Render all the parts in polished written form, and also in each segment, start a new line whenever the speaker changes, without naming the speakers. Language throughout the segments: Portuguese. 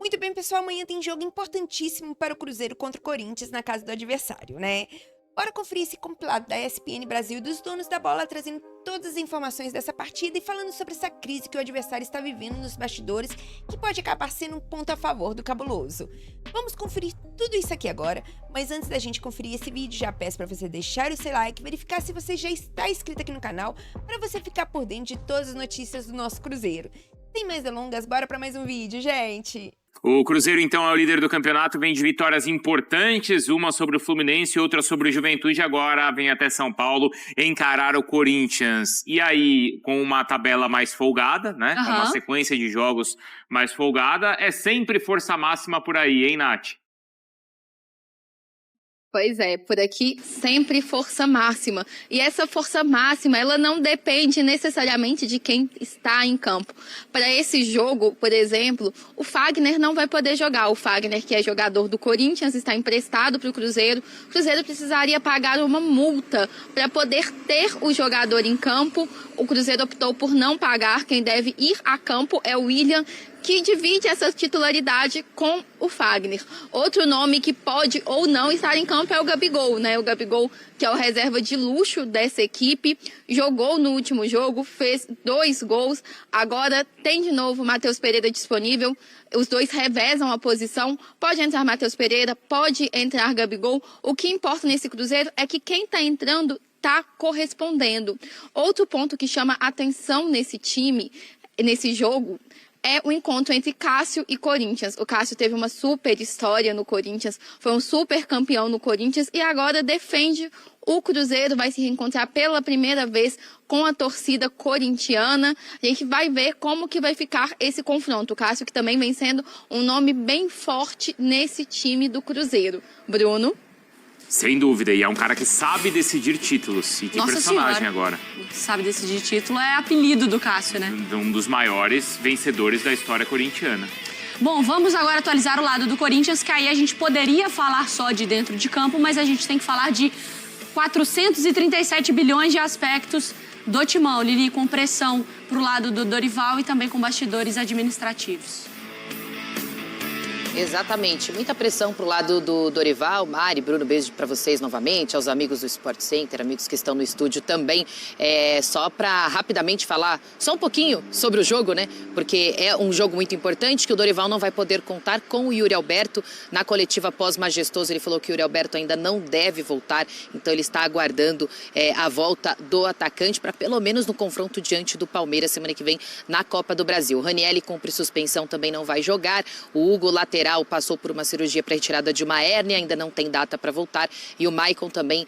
Muito bem, pessoal, amanhã tem jogo importantíssimo para o Cruzeiro contra o Corinthians na casa do adversário, né? Bora conferir esse compilado da ESPN Brasil dos donos da bola, trazendo todas as informações dessa partida e falando sobre essa crise que o adversário está vivendo nos bastidores, que pode acabar sendo um ponto a favor do Cabuloso. Vamos conferir tudo isso aqui agora, mas antes da gente conferir esse vídeo, já peço para você deixar o seu like, verificar se você já está inscrito aqui no canal, para você ficar por dentro de todas as notícias do nosso Cruzeiro. Sem mais delongas, bora para mais um vídeo, gente!
O Cruzeiro, então, é o líder do campeonato, vem de vitórias importantes, uma sobre o Fluminense e outra sobre o Juventude, agora vem até São Paulo encarar o Corinthians. E aí, com uma tabela mais folgada, né, com uma sequência de jogos mais folgada, é sempre força máxima por aí, hein, Nath?
Pois é, por aqui sempre força máxima. E essa força máxima, ela não depende necessariamente de quem está em campo. Para esse jogo, por exemplo, o Fagner não vai poder jogar. O Fagner, que é jogador do Corinthians, está emprestado para o Cruzeiro. O Cruzeiro precisaria pagar uma multa para poder ter o jogador em campo. O Cruzeiro optou por não pagar. Quem deve ir a campo é o William, que divide essa titularidade com o Fagner. Outro nome que pode ou não estar em campo é o Gabigol, né? O Gabigol, que é o reserva de luxo dessa equipe, jogou no último jogo, fez 2 gols, agora tem de novo o Matheus Pereira disponível, os dois revezam a posição, pode entrar Matheus Pereira, pode entrar Gabigol, o que importa nesse Cruzeiro é que quem está entrando está correspondendo. Outro ponto que chama atenção nesse time, nesse jogo, é o encontro entre Cássio e Corinthians. O Cássio teve uma super história no Corinthians, foi um super campeão no Corinthians e agora defende o Cruzeiro, vai se reencontrar pela primeira vez com a torcida corintiana. A gente vai ver como que vai ficar esse confronto. O Cássio, que também vem sendo um nome bem forte nesse time do Cruzeiro. Bruno?
Sem dúvida, e é um cara que sabe decidir títulos. E que
Nossa
personagem
senhora.
Agora.
Sabe decidir título é apelido do Cássio, né?
Um dos maiores vencedores da história corintiana.
Bom, vamos agora atualizar o lado do Corinthians, que aí a gente poderia falar só de dentro de campo, mas a gente tem que falar de 437 bilhões de aspectos do timão, Lili, com pressão pro lado do Dorival e também com bastidores administrativos.
Exatamente, muita pressão pro lado do Dorival. Mari, Bruno, beijo para vocês novamente, aos amigos do Sport Center, amigos que estão no estúdio também. Só para rapidamente falar só um pouquinho sobre o jogo, né? Porque é um jogo muito importante que o Dorival não vai poder contar com o Yuri Alberto. Na coletiva pós-majestoso, ele falou que o Yuri Alberto ainda não deve voltar, então ele está aguardando a volta do atacante para pelo menos no confronto diante do Palmeiras semana que vem na Copa do Brasil. O Ranieri cumpre suspensão, também não vai jogar. O Hugo, lateral, passou por uma cirurgia para retirada de uma hérnia, ainda não tem data para voltar. E o Maicon também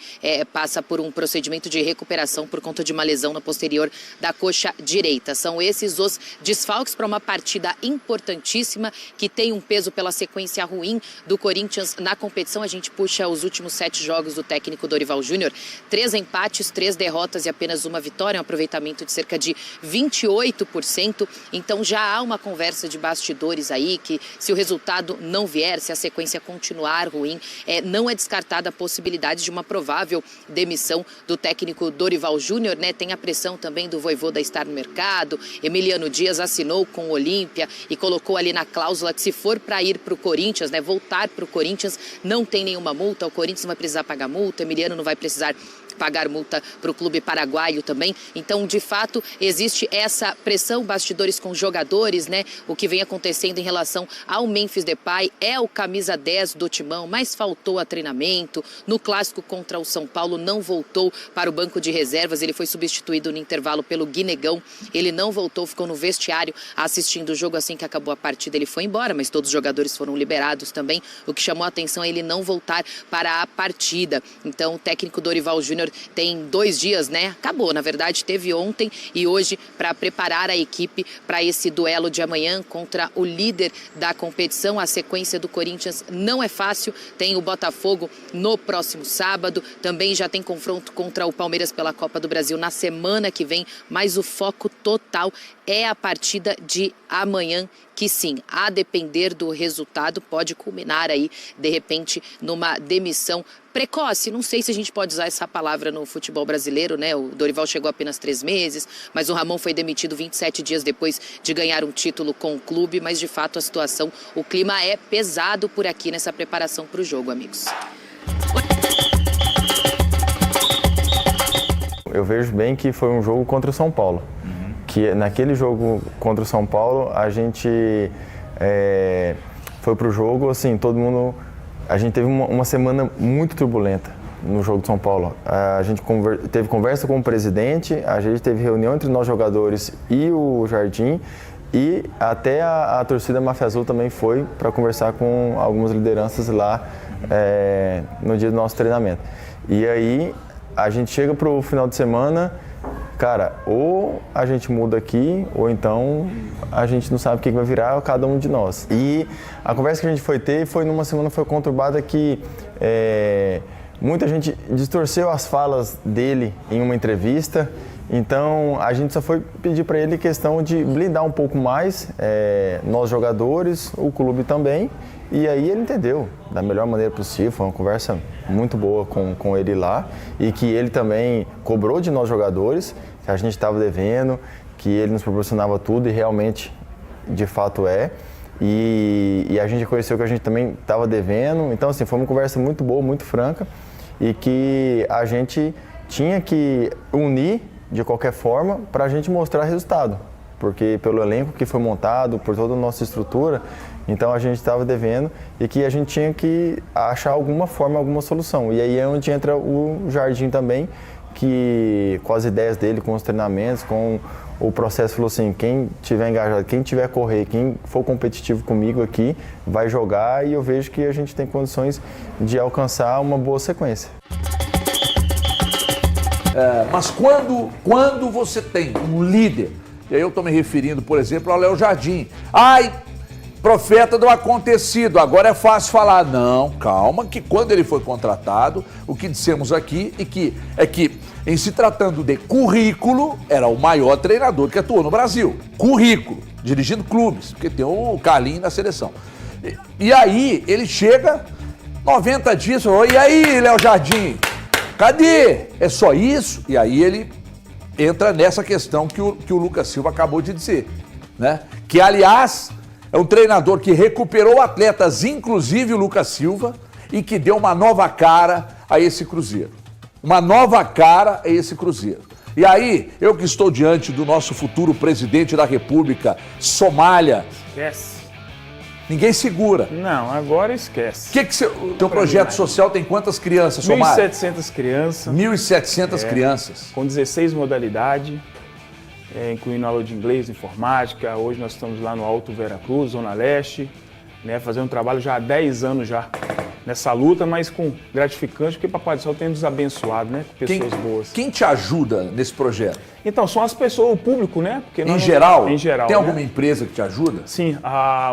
passa por um procedimento de recuperação por conta de uma lesão na posterior da coxa direita. São esses os desfalques para uma partida importantíssima que tem um peso pela sequência ruim do Corinthians na competição. A gente puxa os últimos 7 jogos do técnico Dorival Júnior. 3 empates, 3 derrotas e apenas uma vitória, um aproveitamento de cerca de 28%. Então já há uma conversa de bastidores aí que se o resultado não vier, se a sequência continuar ruim, não é descartada a possibilidade de uma provável demissão do técnico Dorival Júnior, né? Tem a pressão também do Vojvoda estar no mercado. Emiliano Dias assinou com o Olímpia e colocou ali na cláusula que se for para ir para o Corinthians, né, voltar para o Corinthians, não tem nenhuma multa, o Corinthians não vai precisar pagar multa, Emiliano não vai precisar pagar multa para o clube paraguaio também. Então, de fato, existe essa pressão, bastidores com jogadores, né? O que vem acontecendo em relação ao Memphis Depay é o camisa 10 do timão, mas faltou a treinamento. No clássico contra o São Paulo, não voltou para o banco de reservas. Ele foi substituído no intervalo pelo Guinegão. Ele não voltou, ficou no vestiário assistindo o jogo. Assim que acabou a partida, ele foi embora, mas todos os jogadores foram liberados também. O que chamou a atenção é ele não voltar para a partida. Então, o técnico Dorival Júnior tem 2 dias, né? Acabou, na verdade, teve ontem e hoje para preparar a equipe para esse duelo de amanhã contra o líder da competição. A sequência do Corinthians não é fácil, tem o Botafogo no próximo sábado, também já tem confronto contra o Palmeiras pela Copa do Brasil na semana que vem, mas o foco total é a partida de amanhã, que sim, a depender do resultado, pode culminar aí, de repente, numa demissão precoce. Não sei se a gente pode usar essa palavra no futebol brasileiro, né? O Dorival chegou apenas 3 meses, mas o Ramon foi demitido 27 dias depois de ganhar um título com o clube, mas de fato a situação, o clima é pesado por aqui nessa preparação para o jogo, amigos.
Eu vejo bem que foi um jogo contra o São Paulo. Que naquele jogo contra o São Paulo, a gente foi pro jogo, assim, todo mundo... A gente teve uma semana muito turbulenta no jogo de São Paulo. A gente teve conversa com o presidente, a gente teve reunião entre nós jogadores e o Jardim, e até a torcida Máfia Azul também foi para conversar com algumas lideranças lá no dia do nosso treinamento. E aí a gente chega pro final de semana, cara, ou a gente muda aqui, ou então a gente não sabe o que vai virar cada um de nós. E a conversa que a gente foi ter foi numa semana foi conturbada que muita gente distorceu as falas dele em uma entrevista. Então a gente só foi pedir para ele questão de blindar um pouco mais nós jogadores, o clube também. E aí ele entendeu da melhor maneira possível, foi uma conversa muito boa com ele lá. E que ele também cobrou de nós jogadores, que a gente estava devendo, que ele nos proporcionava tudo e realmente, de fato E a gente reconheceu que a gente também estava devendo. Então assim, foi uma conversa muito boa, muito franca. E que a gente tinha que unir de qualquer forma para a gente mostrar resultado. Porque pelo elenco que foi montado, por toda a nossa estrutura, então a gente estava devendo e que a gente tinha que achar alguma forma, alguma solução. E aí é onde entra o Jardim também, que com as ideias dele, com os treinamentos, com o processo, falou assim, quem tiver engajado, quem tiver correr, quem for competitivo comigo aqui, vai jogar, e eu vejo que a gente tem condições de alcançar uma boa sequência.
Mas quando você tem um líder, e aí eu estou me referindo, por exemplo, ao Léo Jardim. Ai, profeta do acontecido, agora é fácil falar. Não, calma, que quando ele foi contratado, o que dissemos aqui é que, em se tratando de currículo, era o maior treinador que atuou no Brasil. Currículo, dirigindo clubes, porque tem o Carlinhos na seleção. E aí, ele chega, 90 dias, falou, e aí, Léo Jardim, cadê? É só isso? E aí ele entra nessa questão que o Lucas Silva acabou de dizer, né? Que, aliás, é um treinador que recuperou atletas, inclusive o Lucas Silva, e que deu uma nova cara a esse Cruzeiro. Uma nova cara a esse Cruzeiro. E aí, eu que estou diante do nosso futuro presidente da República, Somália.
Esquece.
Ninguém segura.
Não, agora esquece.
O teu projeto social tem quantas crianças, Somália?
1.700 crianças.
1.700 crianças.
Com 16 modalidades, incluindo aula de inglês, informática. Hoje nós estamos lá no Alto Veracruz, Zona Leste, né, fazendo um trabalho já há 10 anos já nessa luta, mas com gratificante, porque Papai do Céu tem nos abençoado, né, com pessoas boas.
Quem te ajuda nesse projeto?
Então, são as pessoas, o público, né? Porque
em geral?
Em geral.
Tem
né?
alguma empresa que te ajuda?
Sim.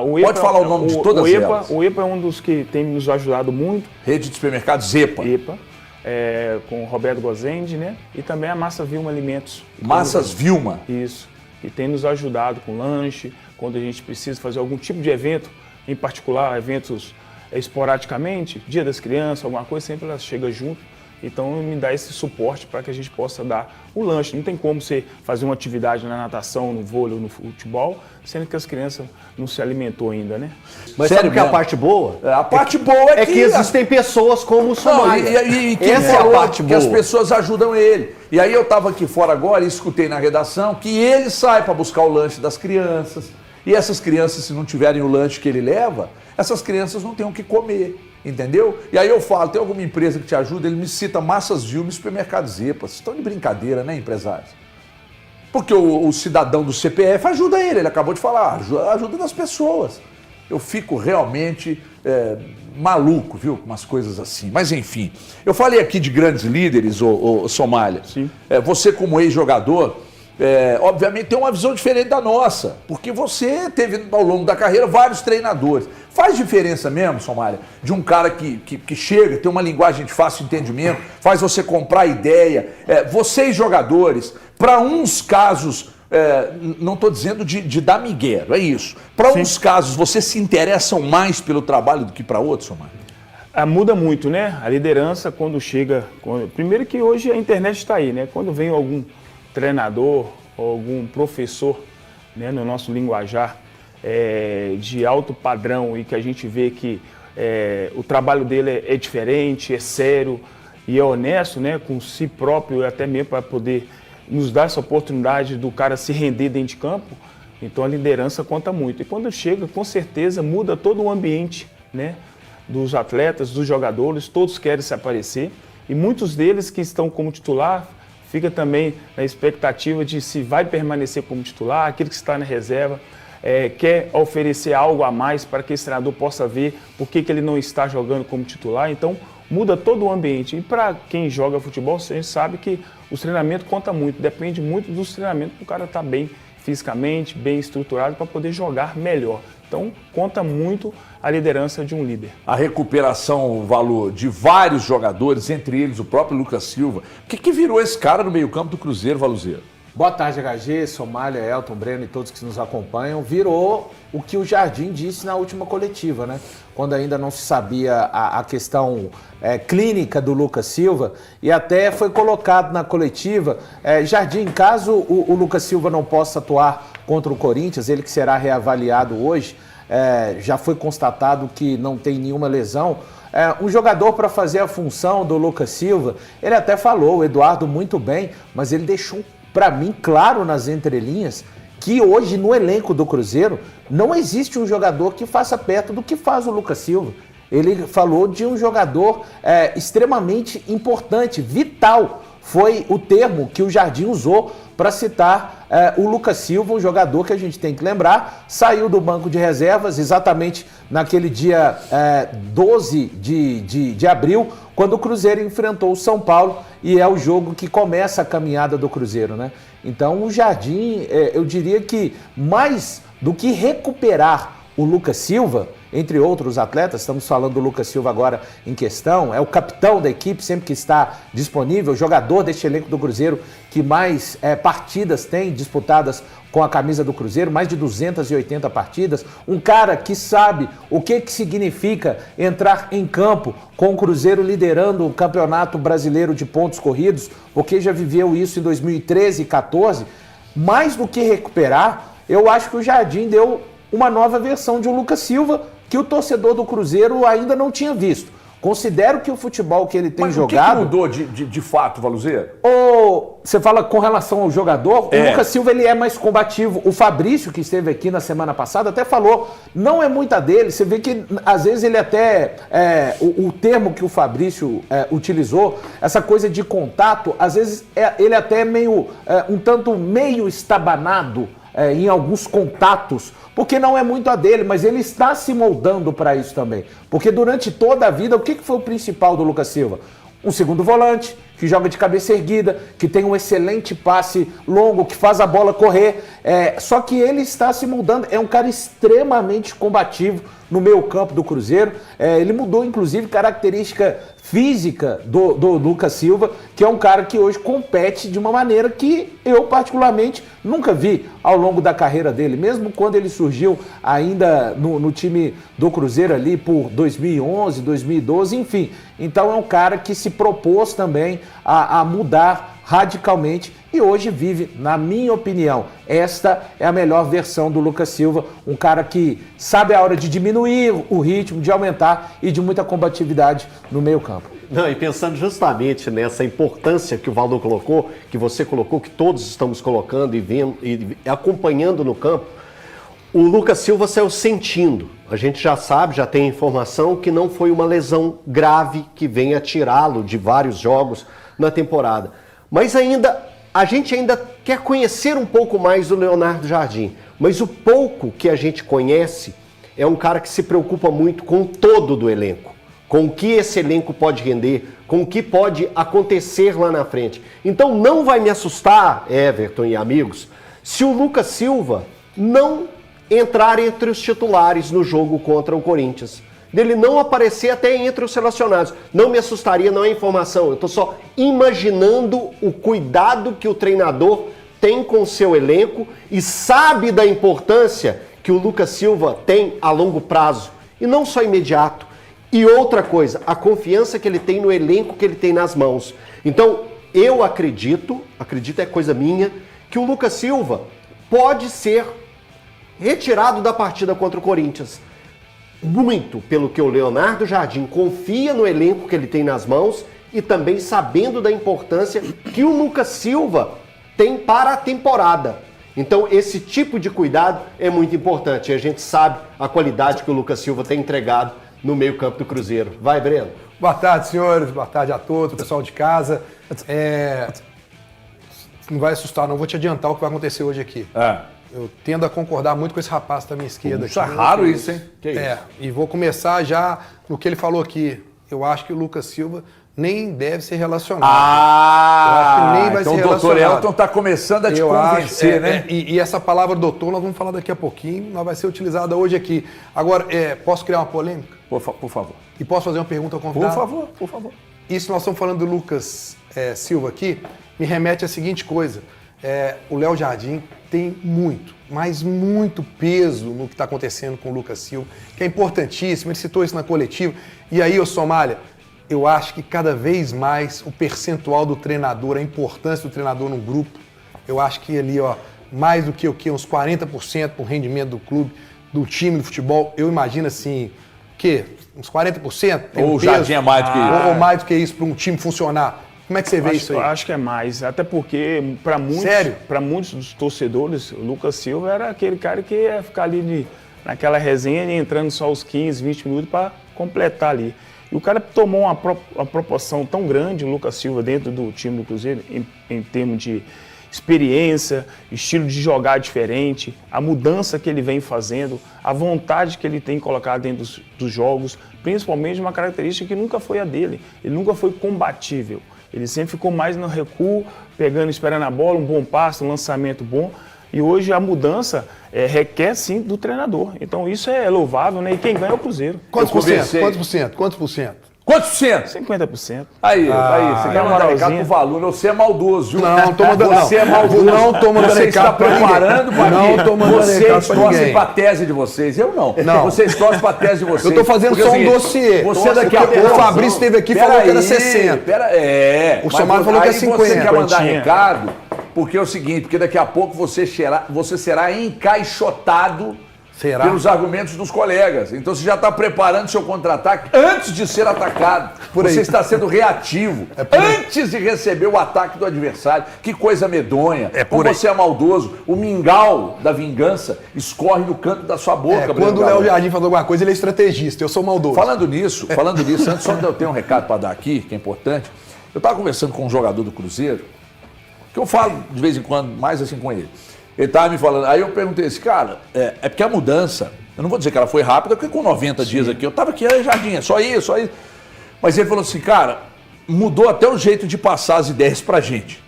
O EPA,
pode falar o nome de todas elas.
O EPA é um dos que tem nos ajudado muito.
Rede de supermercados EPA.
EPA. Com o Roberto Gozende, né? E também a Massa Vilma Alimentos.
Massas Vilma?
Isso. Que tem nos ajudado com lanche, quando a gente precisa fazer algum tipo de evento, em particular eventos esporadicamente, Dia das Crianças, alguma coisa, sempre ela chega junto. Então me dá esse suporte para que a gente possa dar o lanche. Não tem como você fazer uma atividade na natação, no vôlei ou no futebol, sendo que as crianças não se alimentou ainda, né?
Mas sabe o que é a parte boa?
A parte boa é
que existem pessoas como o Somália.
Essa é a parte boa. Que as pessoas ajudam ele. E aí eu estava aqui fora agora e escutei na redação que ele sai para buscar o lanche das crianças. E essas crianças, se não tiverem o lanche que ele leva, essas crianças não têm o que comer. Entendeu? E aí eu falo, tem alguma empresa que te ajuda? Ele me cita Massas Vilma e Supermercados EPA. Vocês estão de brincadeira, né, empresários? Porque o cidadão do CPF ajuda ele acabou de falar, ajuda das pessoas. Eu fico realmente maluco, viu, com umas coisas assim. Mas enfim, eu falei aqui de grandes líderes, Somália.
Sim.
Você como ex-jogador, obviamente tem uma visão diferente da nossa, porque você teve ao longo da carreira vários treinadores. Faz diferença mesmo, Somália, de um cara que chega, tem uma linguagem de fácil entendimento, faz você comprar ideia. Vocês jogadores, para uns casos não estou dizendo de dar migué, é isso. Para uns casos, vocês se interessam mais pelo trabalho do que para outros, Romário?
Muda muito, né? A liderança quando chega... Primeiro que hoje a internet está aí, né? Quando vem algum treinador, algum professor, né, no nosso linguajar, de alto padrão e que a gente vê que o trabalho dele é diferente, é sério e é honesto, né, com si próprio, até mesmo para poder nos dar essa oportunidade do cara se render dentro de campo, então a liderança conta muito. E quando chega, com certeza, muda todo o ambiente, né, dos atletas, dos jogadores, todos querem se aparecer e muitos deles que estão como titular fica também na expectativa de se vai permanecer como titular, aquele que está na reserva, quer oferecer algo a mais para que esse treinador possa ver por que ele não está jogando como titular. Então, muda todo o ambiente. E para quem joga futebol, a gente sabe que o treinamento conta muito, depende muito dos treinamentos para o cara estar bem fisicamente, bem estruturado para poder jogar melhor. Então, conta muito a liderança de um líder.
A recuperação, Valu, de vários jogadores, entre eles o próprio Lucas Silva. O que virou esse cara no meio-campo do Cruzeiro, Valuzeiro?
Boa tarde, HG, Somália, Elton, Breno e todos que nos acompanham. Virou o que o Jardim disse na última coletiva, né? Quando ainda não se sabia a questão clínica do Lucas Silva, e até foi colocado na coletiva, Jardim, caso o Lucas Silva não possa atuar contra o Corinthians, ele que será reavaliado hoje, já foi constatado que não tem nenhuma lesão, um jogador para fazer a função do Lucas Silva, ele até falou, o Eduardo muito bem, mas ele deixou para mim claro nas entrelinhas que hoje no elenco do Cruzeiro não existe um jogador que faça perto do que faz o Lucas Silva. Ele falou de um jogador extremamente importante, vital, foi o termo que o Jardim usou para citar o Lucas Silva, um jogador que a gente tem que lembrar, saiu do banco de reservas exatamente naquele dia 12 de abril, quando o Cruzeiro enfrentou o São Paulo, e é o jogo que começa a caminhada do Cruzeiro, né? Então o Jardim, eu diria que mais do que recuperar o Lucas Silva, entre outros atletas, estamos falando do Lucas Silva agora em questão, é o capitão da equipe, sempre que está disponível, jogador deste elenco do Cruzeiro que mais partidas tem disputadas com a camisa do Cruzeiro, mais de 280 partidas, um cara que sabe o que significa entrar em campo com o Cruzeiro liderando o Campeonato Brasileiro de Pontos Corridos, porque já viveu isso em 2013 e 2014, mais do que recuperar, eu acho que o Jardim deu uma nova versão de um Lucas Silva que o torcedor do Cruzeiro ainda não tinha visto. Considero que o futebol que ele tem jogado...
Mas o que mudou de fato, Valuzeiro?
Você fala com relação ao jogador, o Lucas Silva ele é mais combativo. O Fabrício, que esteve aqui na semana passada, até falou, não é muita dele. Você vê que às vezes ele até... o termo que o Fabrício utilizou, essa coisa de contato, às vezes ele até é meio, um tanto meio estabanado em alguns contatos, porque não é muito a dele, mas ele está se moldando para isso também. Porque durante toda a vida, o que foi o principal do Lucas Silva? Um segundo volante, que joga de cabeça erguida, que tem um excelente passe longo, que faz a bola correr. Só que ele está se moldando, é um cara extremamente combativo no meio campo do Cruzeiro. Ele mudou, inclusive, característica física do Lucas Silva, que é um cara que hoje compete de uma maneira que eu, particularmente, nunca vi ao longo da carreira dele. Mesmo quando ele surgiu ainda no time do Cruzeiro ali por 2011, 2012, enfim. Então é um cara que se propôs também a mudar radicalmente e hoje vive, na minha opinião, esta é a melhor versão do Lucas Silva, um cara que sabe a hora de diminuir o ritmo, de aumentar e de muita combatividade no meio campo.
Não, e pensando justamente nessa importância que o Valdo colocou, que você colocou, que todos estamos colocando e vendo e acompanhando no campo, o Lucas Silva saiu sentindo. A gente já sabe, já tem informação que não foi uma lesão grave que venha tirá-lo de vários jogos na temporada. Mas a gente ainda quer conhecer um pouco mais do Leonardo Jardim. Mas o pouco que a gente conhece é um cara que se preocupa muito com o todo do elenco. Com o que esse elenco pode render, com o que pode acontecer lá na frente. Então não vai me assustar, Everton e amigos, se o Lucas Silva não entrar entre os titulares no jogo contra o Corinthians. Dele não aparecer até entre os relacionados. Não me assustaria, não é informação. Eu estou só imaginando o cuidado que o treinador tem com seu elenco e sabe da importância que o Lucas Silva tem a longo prazo e não só imediato. E outra coisa, a confiança que ele tem no elenco que ele tem nas mãos. Então, eu acredito é coisa minha, que o Lucas Silva pode ser retirado da partida contra o Corinthians. Muito pelo que o Leonardo Jardim confia no elenco que ele tem nas mãos e também sabendo da importância que o Lucas Silva tem para a temporada. Então, esse tipo de cuidado é muito importante. E a gente sabe a qualidade que o Lucas Silva tem entregado no meio-campo do Cruzeiro. Vai, Breno.
Boa tarde, senhores. Boa tarde a todos, pessoal de casa. Não vai assustar, não. Vou te adiantar o que vai acontecer hoje aqui. Eu tendo a concordar muito com esse rapaz da minha esquerda.
Isso é raro isso, hein?
Que isso? E vou começar já no que ele falou aqui. Eu acho que o Lucas Silva nem deve ser relacionado. Eu acho que ele nem vai
então
ser
o doutor
relacionado.
Elton está começando a te convencer, né?
E essa palavra doutor nós vamos falar daqui a pouquinho, nós vai ser utilizada hoje aqui. Agora, posso criar uma polêmica?
Por favor.
E posso fazer uma pergunta ao convidado?
Por favor.
Isso nós estamos falando do Lucas Silva aqui, me remete à seguinte coisa. O Léo Jardim tem muito, mas muito peso no que está acontecendo com o Lucas Silva, que é importantíssimo, ele citou isso na coletiva. E aí, ô Somália, eu acho que cada vez mais o percentual do treinador, a importância do treinador no grupo, eu acho que ali, mais do que uns 40% do rendimento do clube, do time de futebol, eu imagino assim, uns 40%?
Ou o Jardim é mais do que isso.
Ou mais do que isso para um time funcionar. Como é que você vê isso aí?
Eu acho que é mais, até porque para muitos dos torcedores, o Lucas Silva era aquele cara que ia ficar ali naquela resenha e entrando só os 15, 20 minutos para completar ali. E o cara tomou uma proporção tão grande, o Lucas Silva, dentro do time do Cruzeiro, em termos de experiência, estilo de jogar diferente, a mudança que ele vem fazendo, a vontade que ele tem colocado dentro dos jogos, principalmente uma característica que nunca foi a dele. Ele nunca foi combatível. Ele sempre ficou mais no recuo, pegando, esperando a bola, um bom passe, um lançamento bom. E hoje a mudança requer, sim, do treinador. Então isso é louvável, né? E quem ganha é o Cruzeiro.
Quantos por cento?
50%.
Aí, você quer mandar recado pro Valor, você é maldoso, viu?
Não, tô mandando
Você é maldoso.
Não tô mandando
você está
recado pra
preparando para
Não tô mandando
vocês
recado pra
torcem
ninguém.
pra tese de vocês. Eu não.
Não.
Vocês torcem pra tese de vocês.
Eu tô fazendo
Porque
só
é o
um dossiê.
Você daqui a pouco...
O Fabrício esteve aqui e falou que era 60.
O
Somália falou que é 50.
Você quer mandar recado, porque é o seguinte, porque daqui a pouco você será encaixotado pelos argumentos dos colegas. Então você já está preparando seu contra-ataque antes de ser atacado. Você está sendo reativo antes de receber o ataque do adversário. Que coisa medonha. Como você é maldoso. O mingau da vingança escorre no canto da sua boca.
Quando o Léo Jardim falou alguma coisa, ele é estrategista. Eu sou maldoso.
Falando nisso, antes só de eu ter um recado para dar aqui, que é importante. Eu estava conversando com um jogador do Cruzeiro, que eu falo de vez em quando, mais assim com ele. Ele estava me falando, aí eu perguntei assim, cara, é porque a mudança, eu não vou dizer que ela foi rápida, porque com 90 dias aqui, eu estava aqui, Jardim, é só isso. Mas ele falou assim, cara, mudou até o jeito de passar as ideias pra gente.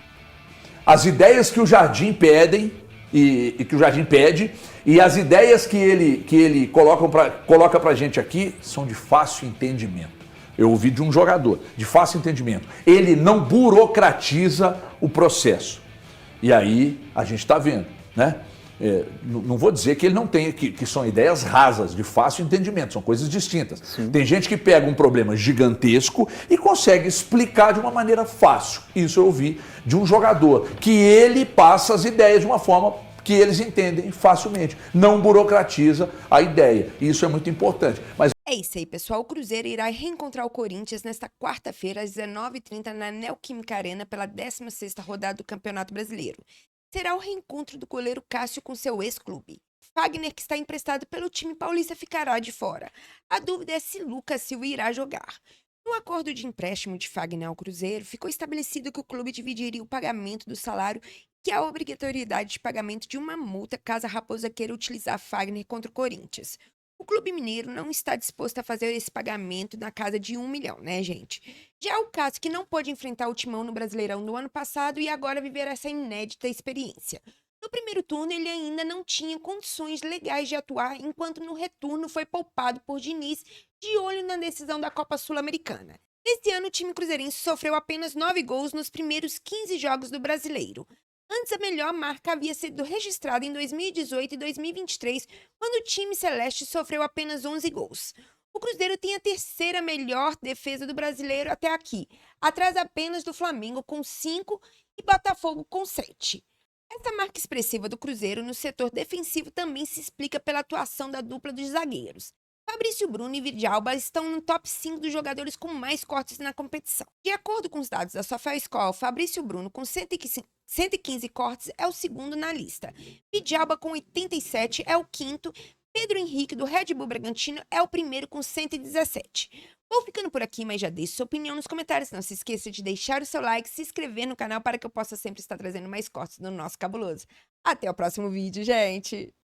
As ideias que o Jardim pedem, e que o Jardim pede, e as ideias que ele coloca pra gente aqui, são de fácil entendimento. Eu ouvi de um jogador, de fácil entendimento. Ele não burocratiza o processo. E aí a gente está vendo, né? Não vou dizer que ele não tem, que são ideias rasas, de fácil entendimento, são coisas distintas. Sim. Tem gente que pega um problema gigantesco e consegue explicar de uma maneira fácil. Isso eu ouvi de um jogador, que ele passa as ideias de uma forma que eles entendem facilmente. Não burocratiza a ideia. Isso é muito importante. Mas
é isso aí, pessoal. O Cruzeiro irá reencontrar o Corinthians nesta quarta-feira, às 19h30, na Neoquímica Arena, pela 16ª rodada do Campeonato Brasileiro. Será o reencontro do goleiro Cássio com seu ex-clube. Fagner, que está emprestado pelo time paulista, ficará de fora. A dúvida é se Lucas Silva irá jogar. No acordo de empréstimo de Fagner ao Cruzeiro, ficou estabelecido que o clube dividiria o pagamento do salário e a obrigatoriedade de pagamento de uma multa caso a Raposa queira utilizar Fagner contra o Corinthians. O clube mineiro não está disposto a fazer esse pagamento na casa de 1 milhão, né, gente? Já o Cássio, que não pôde enfrentar o Timão no Brasileirão do ano passado e agora viver essa inédita experiência. No primeiro turno, ele ainda não tinha condições legais de atuar, enquanto no retorno foi poupado por Diniz, de olho na decisão da Copa Sul-Americana. Neste ano, o time cruzeirense sofreu apenas 9 gols nos primeiros 15 jogos do Brasileiro. Antes, a melhor marca havia sido registrada em 2018 e 2023, quando o time celeste sofreu apenas 11 gols. O Cruzeiro tem a terceira melhor defesa do brasileiro até aqui, atrás apenas do Flamengo com 5 e Botafogo com 7. Essa marca expressiva do Cruzeiro no setor defensivo também se explica pela atuação da dupla dos zagueiros. Fabrício Bruno e Vidalba estão no top 5 dos jogadores com mais cortes na competição. De acordo com os dados da SofaScore, Fabrício Bruno, com 115 cortes, é o segundo na lista. Vidalba, com 87, é o quinto. Pedro Henrique, do Red Bull Bragantino, é o primeiro com 117. Vou ficando por aqui, mas já deixe sua opinião nos comentários. Não se esqueça de deixar o seu like, se inscrever no canal para que eu possa sempre estar trazendo mais cortes do nosso cabuloso. Até o próximo vídeo, gente!